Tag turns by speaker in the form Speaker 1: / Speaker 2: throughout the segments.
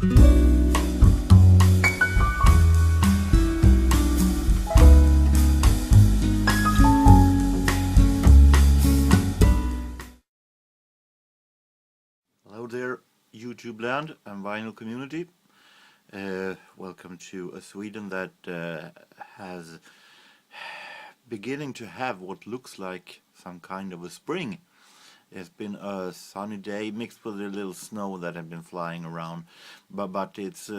Speaker 1: Hello there, YouTube land and vinyl community. Welcome to a Sweden that has beginning to have what looks like some kind of a spring. It's been a sunny day mixed with a little snow that have been flying around, but it's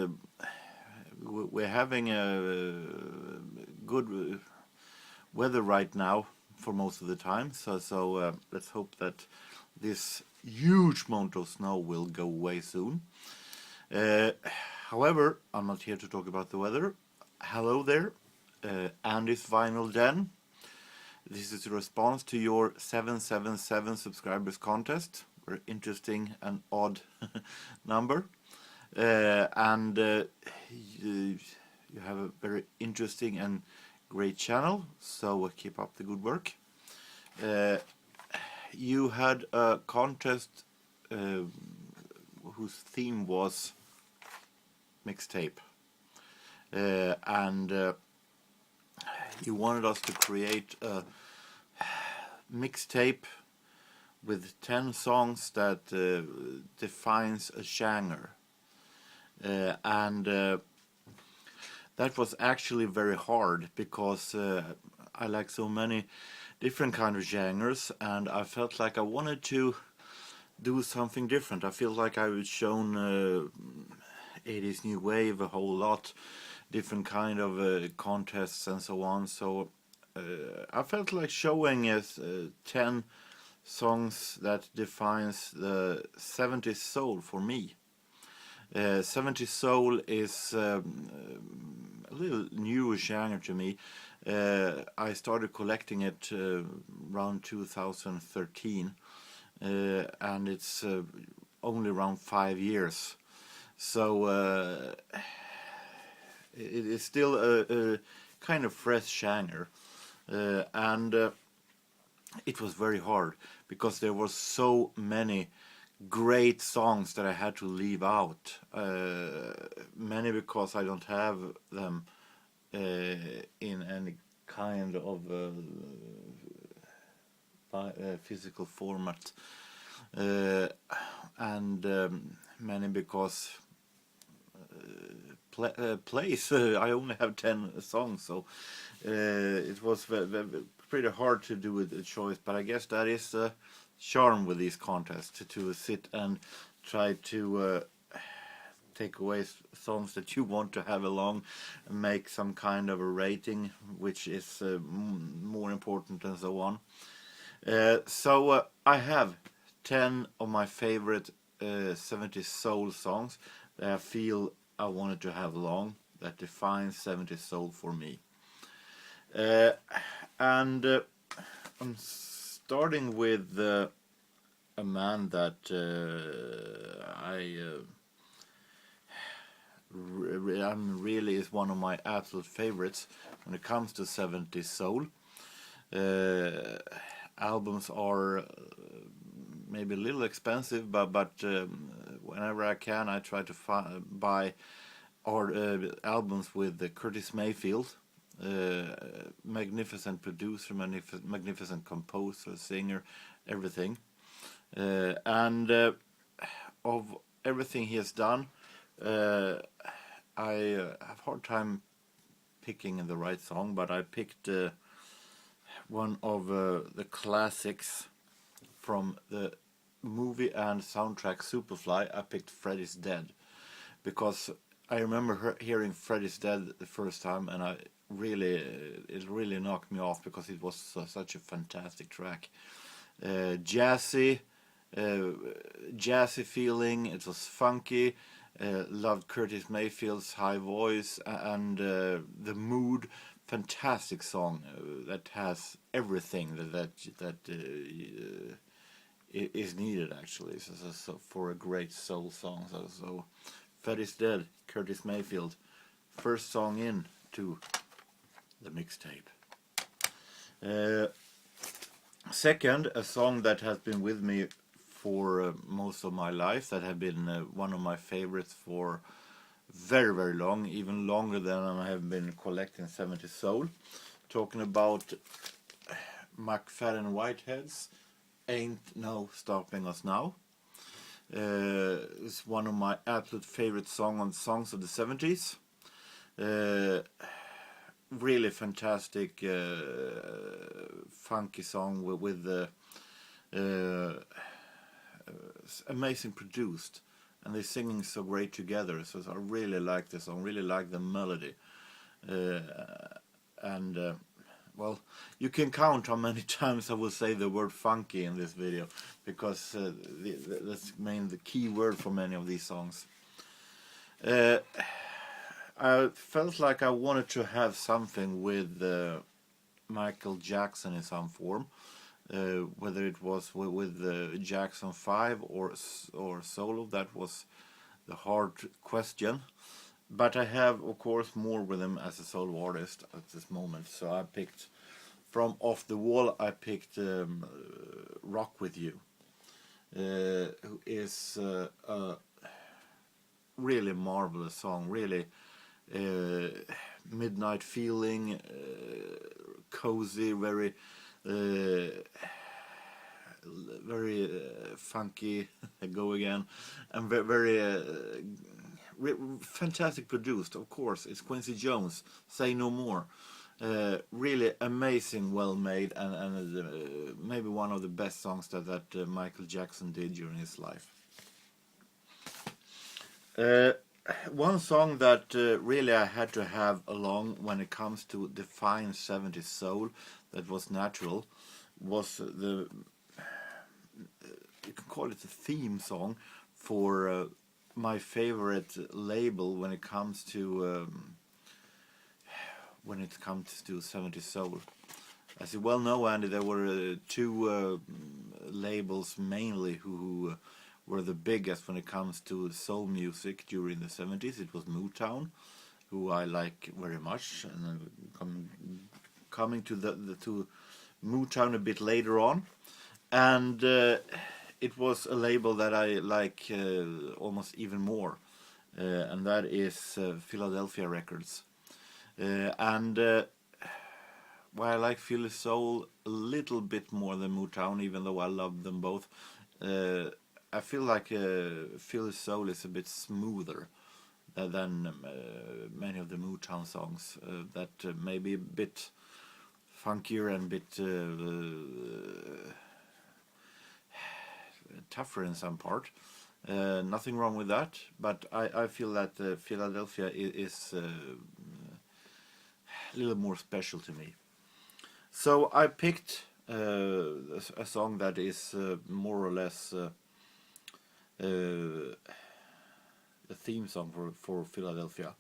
Speaker 1: we're having a good weather right now for most of the time. So let's hope that this huge amount of snow will go away soon. However, I'm not here to talk about the weather. Hello there, Andy's Vinyl Den. This is a response to your 777 subscribers contest. Very interesting and odd number. And you have a very interesting and great channel, so keep up the good work. You had a contest whose theme was mixtape, and you wanted us to create a mixtape with 10 songs that defines a genre, and that was actually very hard because I like so many different kind of genres, and I felt like I wanted to do something different. I feel like I was shown 80's new wave a whole lot, different kind of contests and so on. So I felt like showing 10 songs that defines the 70s soul for me. 70s soul is a little newer genre to me. I started collecting it around 2013, and it's only around 5 years. So it is still a kind of fresh genre, and it was very hard because there were so many great songs that I had to leave out. Many because I don't have them in any kind of physical format, and many because place I only have 10 songs, so it was pretty hard to do a choice. But I guess that is the charm with these contests, to sit and try to take away songs that you want to have along and make some kind of a rating, which is more important and so on. So I have 10 of my favorite 70s soul songs that I feel I wanted to have along, that defines 70s soul for me. And I'm starting with a man that I'm really is one of my absolute favorites when it comes to 70s soul. Albums are maybe a little expensive, but whenever I can, I try to buy albums with Curtis Mayfield, magnificent producer, magnificent composer, singer, everything. And of everything he has done, I have a hard time picking the right song, but I picked one of the classics from the movie and soundtrack Superfly. I picked Freddy's Dead because I remember hearing Freddy's Dead the first time, and it really knocked me off because it was such a fantastic track. Jazzy feeling, it was funky. Loved Curtis Mayfield's high voice and the mood. Fantastic song that has everything that is needed actually. So for a great soul song. So Freddy's Dead, Curtis Mayfield, first song in to the mixtape. Second, a song that has been with me for most of my life, that have been one of my favorites for very, very long, even longer than I have been collecting 70s soul. Talking about McFadden Whitehead's Ain't No Stopping Us Now. It's one of my absolute favorite songs of the 70s. Really fantastic, funky song with amazing produced, and they're singing so great together. So I really like the song, really like the melody, and well, you can count how many times I will say the word funky in this video, because that's the key word for many of these songs. I felt like I wanted to have something with Michael Jackson in some form, whether it was with Jackson 5 or solo. That was the hard question, but I have, of course, more with him as a solo artist at this moment. So I picked from Off the Wall. I picked Rock With You, who is a really marvelous song, really midnight feeling, cozy, very funky, go again, and very fantastic produced. Of course, it's Quincy Jones, Say No More. Really amazing, well made, and maybe one of the best songs that Michael Jackson did during his life. One song that really I had to have along when it comes to define 70s soul, that was natural, was you can call it a theme song for my favorite label when it comes to 70s soul. As you well know, Andy, there were two labels mainly who were the biggest when it comes to soul music during the 70s. It was Motown, who I like very much, and coming to to Motown a bit later on, and it was a label that I like almost even more, and that is Philadelphia Records. And while I like Philly Soul a little bit more than Motown, even though I love them both, I feel like Philly Soul is a bit smoother than many of the Motown songs, that may be a bit funkier and a bit tougher in some part. Nothing wrong with that, but I feel that Philadelphia is a little more special to me. So I picked a song that is more or less the theme song for Philadelphia.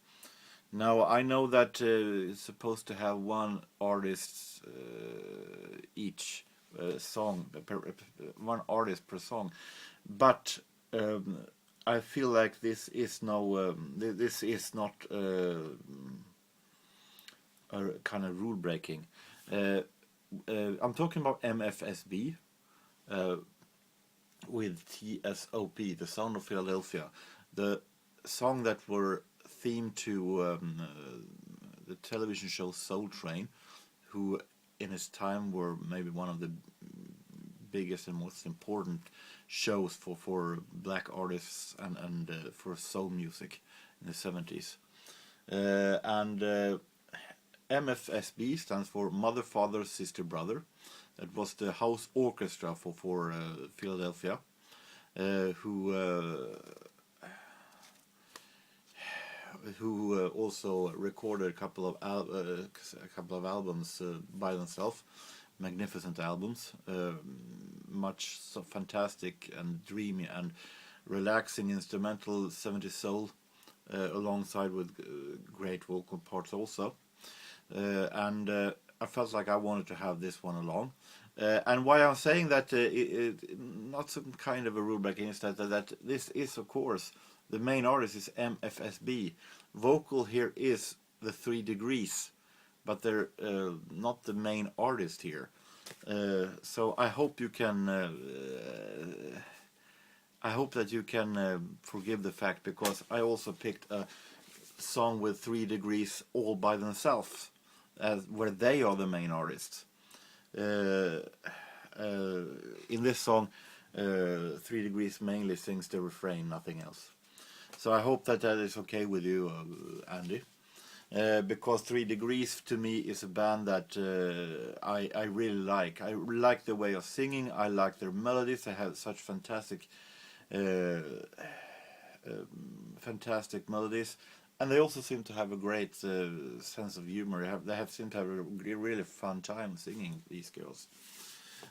Speaker 1: Now I know that it's supposed to have one artist each song, one artist per song, but I feel like this is this is not a kind of rule breaking. I'm talking about MFSB with TSOP, The Sound of Philadelphia, the song that were themed to the television show Soul Train, who in its time were maybe one of the biggest and most important shows for black artists and for soul music in the 70s. And MFSB stands for Mother, Father, Sister, Brother. That was the house orchestra for Philadelphia, who also recorded a couple of albums by themselves, magnificent albums, much so fantastic and dreamy and relaxing instrumental 70s soul, alongside with great vocal parts also. And I felt like I wanted to have this one along. And why I'm saying that, not some kind of a rule breaking, is that this is, of course, the main artist is MFSB. Vocal here is the 3 Degrees, but they're not the main artist here. So I hope you can I hope that you can forgive the fact, because I also picked a song with 3 Degrees all by themselves, where they are the main artists. In this song, 3 Degrees mainly sings the refrain, nothing else. So I hope that that is okay with you, Andy. Because 3 Degrees to me is a band that I really like. I like the way of singing, I like their melodies, they have such fantastic melodies, and they also seem to have a great sense of humor. They seem to have a really fun time singing, these girls.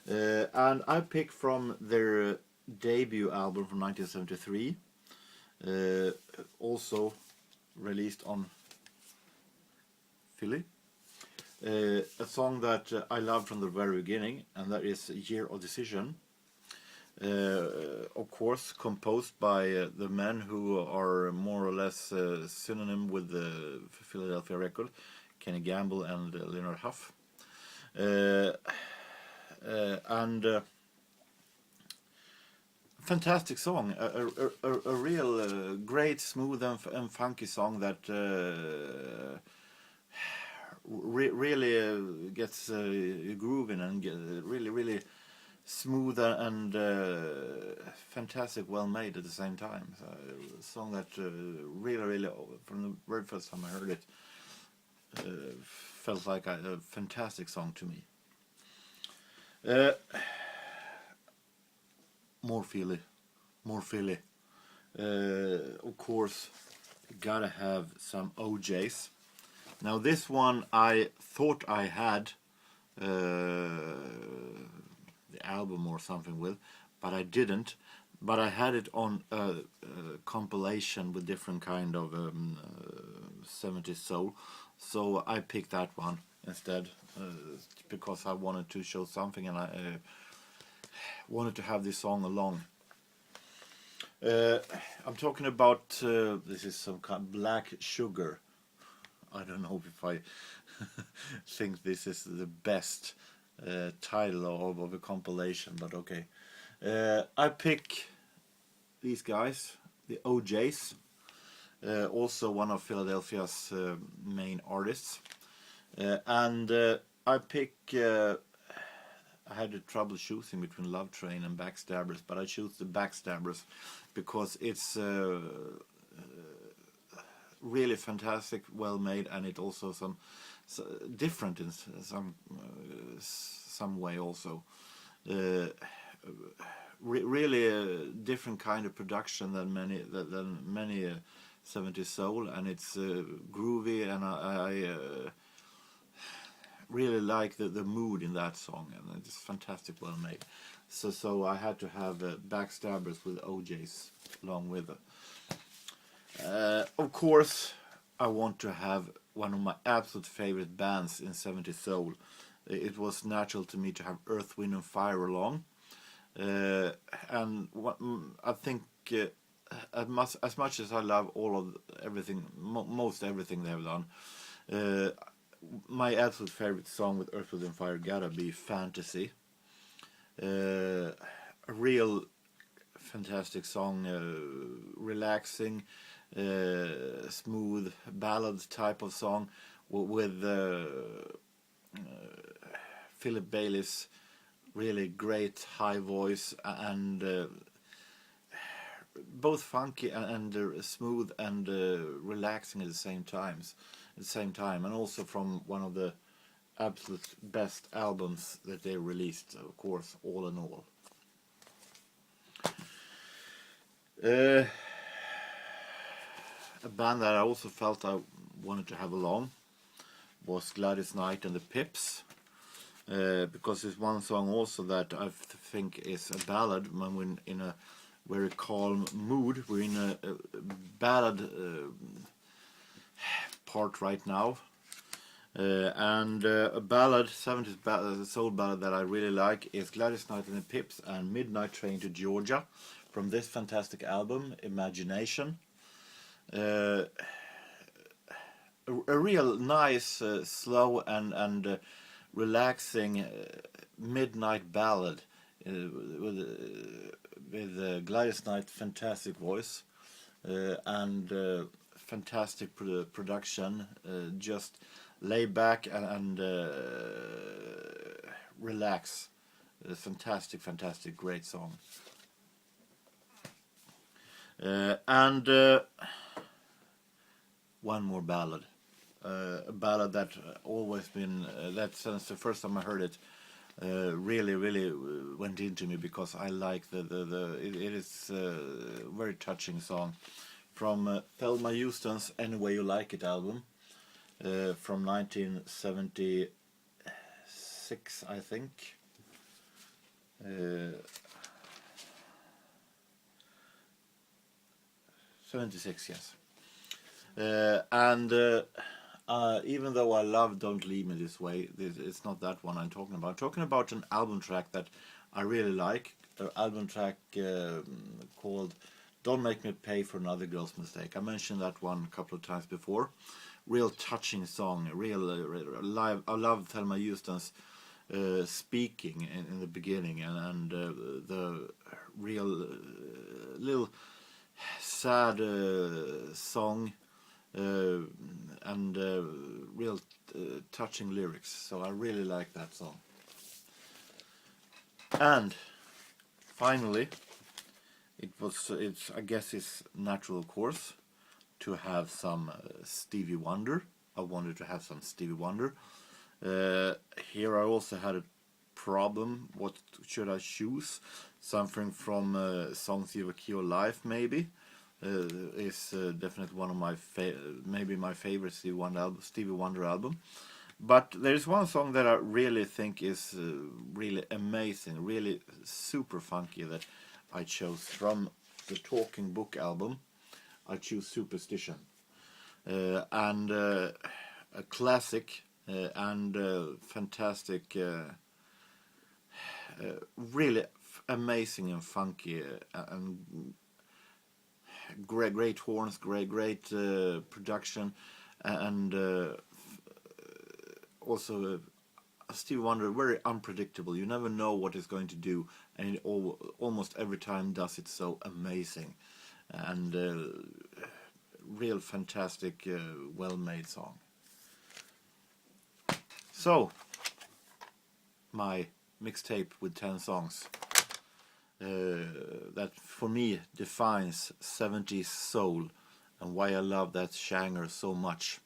Speaker 1: And I picked from their debut album from 1973, also released on Philly. A song that I loved from the very beginning, and that is Year of Decision. Of course, composed by the men who are more or less synonym with the Philadelphia record, Kenny Gamble and Leonard Huff. Fantastic song, a real great, smooth and funky song that really gets grooving and really smooth and fantastic, well made at the same time. So, a song that really, from the very first time I heard it, felt like a fantastic song to me. More Philly. Of course, gotta have some OJs. Now this one I thought I had the album or something with, but I didn't. But I had it on a compilation with different kind of 70s soul, so I picked that one instead, because I wanted to show something, and I wanted to have this song along. I'm talking about this is some kind of Black Sugar. I don't know if I think this is the best title of a compilation, but okay. I pick these guys, the OJs, also one of Philadelphia's main artists, and I pick. I had trouble choosing between Love Train and Backstabbers, but I choose the Backstabbers because it's really fantastic, well made, and it also different in some way also. Really a different kind of production than many 70s soul, and it's groovy, and I really like the mood in that song, and it's fantastic, well made. So I had to have Backstabbers with OJs along with it. Of course, I want to have one of my absolute favorite bands in 70s soul. It was natural to me to have Earth, Wind and Fire along, and I think as much as I love most everything they have done, my absolute favorite song with Earth, Wind and Fire gotta be Fantasy. A real fantastic song, relaxing, smooth ballad type of song with Philip Bailey's really great high voice, and both funky and smooth and relaxing at the same time, and also from one of the absolute best albums that they released, of course, All in All. A band that I also felt I wanted to have along was Gladys Knight and the Pips, because it's one song also that I think is a ballad when we're in a very calm mood. We're in a ballad part right now, and a ballad, 70s soul ballad that I really like is Gladys Knight and the Pips and Midnight Train to Georgia from this fantastic album, Imagination. A real nice, slow and relaxing midnight ballad. with Gladys Knight, fantastic voice, and fantastic production. Just lay back and relax. Fantastic, fantastic, great song. And one more ballad. A ballad that always been, that since the first time I heard it, really went into me, because I like it is a very touching song from Thelma Houston's Any Way You Like It album, from 1976, I think. 76, yes. And even though I love Don't Leave Me This Way, it's not that one I'm talking about. I'm talking about an album track that I really like, an album track called Don't Make Me Pay for Another Girl's Mistake. I mentioned that one a couple of times before. Real touching song, real live. I love Thelma Houston's speaking in the beginning, and the real little sad song, and real touching lyrics. So I really like that song. And finally, I guess it's natural course to have some Stevie Wonder. I wanted to have some Stevie Wonder. Here I also had a problem. What should I choose? Something from Songs of a Key of Life, maybe. Is definitely one of my maybe my favorite Stevie Wonder album. But there is one song that I really think is really amazing, really super funky, that I chose from the Talking Book album. I choose Superstition, and a classic and fantastic, really amazing and funky, and great horns, great production, and also Stevie Wonder, very unpredictable. You never know what he's going to do, and almost every time does it so amazing, and real fantastic, well-made song. So, my mixtape with 10 songs that for me defines 70s soul, and why I love that genre so much.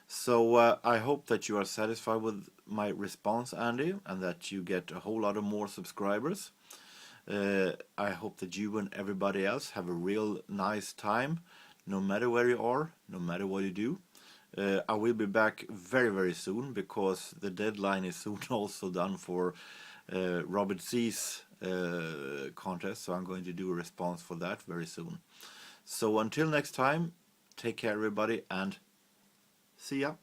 Speaker 1: So I hope that you are satisfied with my response, Andy, and that you get a whole lot of more subscribers. I hope that you and everybody else have a real nice time, no matter where you are, no matter what you do. I will be back very soon, because the deadline is soon also done for Robert C's contest, so I'm going to do a response for that very soon. So until next time, take care everybody, and see ya.